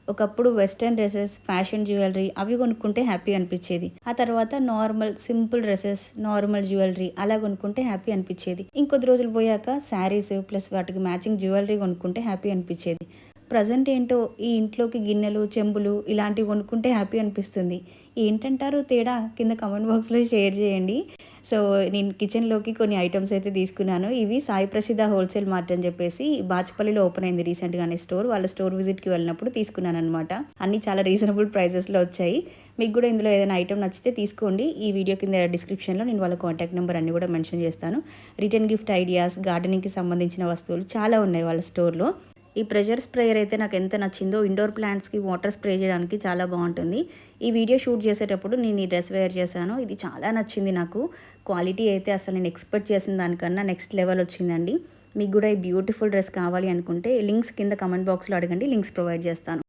ఒకప్పుడు western dresses, fashion jewellery అవి కొనుక్కుంటే హ్యాపీ అనిపించేది. ఆ తర్వాత normal simple dresses, normal jewellery అలా కొనుక్కుంటే హ్యాపీ అనిపించేది. ఇంకొద్ది రోజులు పోయాక శారీస్ ప్లస్ వాటికి మ్యాచింగ్ జ్యువెలరీ కొనుక్కుంటే హ్యాపీ అనిపించేది. ప్రజెంట్ ఏంటో ఈ ఇంట్లోకి గిన్నెలు, చెంబులు ఇలాంటివి కొనుక్కుంటే హ్యాపీ అనిపిస్తుంది. ఏంటంటారు తేడా? కింద కామెంట్ బాక్స్లో షేర్ చేయండి. సో నేను కిచెన్లోకి కొన్ని ఐటమ్స్ అయితే తీసుకున్నాను. ఇవి సాయి ప్రసిద్ధ హోల్సేల్ మార్ట్ అని చెప్పేసి బాచుపల్లిలో ఓపెన్ అయింది రీసెంట్గానే స్టోర్. వాళ్ళ స్టోర్ విజిట్కి వెళ్ళినప్పుడు తీసుకున్నాను అనమాట. అన్నీ చాలా రీజనబుల్ ప్రైజెస్లో వచ్చాయి. మీకు కూడా ఇందులో ఏదైనా ఐటమ్ నచ్చితే తీసుకోండి. ఈ వీడియో కింద డిస్క్రిప్షన్లో నేను వాళ్ళ కాంటాక్ట్ నెంబర్ అన్ని కూడా మెన్షన్ చేస్తాను. రిటర్న్ గిఫ్ట్ ఐడియాస్, గార్డెనింగ్కి సంబంధించిన వస్తువులు చాలా ఉన్నాయి వాళ్ళ స్టోర్లో. ఈ ప్రెషర్ స్ప్రేయర్ అయితే నాకు ఎంత నచ్చిందో. ఇండోర్ ప్లాంట్స్కి వాటర్ స్ప్రే చేయడానికి చాలా బాగుంటుంది. ఈ వీడియో షూట్ చేసేటప్పుడు నేను ఈ డ్రెస్ వేర్ చేశాను. ఇది చాలా నచ్చింది నాకు. క్వాలిటీ అయితే అసలు నేను ఎక్స్పెక్ట్ చేసిన దానికన్నా నెక్స్ట్ లెవెల్ వచ్చిందండి. మీకు కూడా ఈ బ్యూటిఫుల్ డ్రెస్ కావాలి అనుకుంటే లింక్స్ కింద కమెంట్ బాక్స్లో అడగండి, లింక్స్ ప్రొవైడ్ చేస్తాను.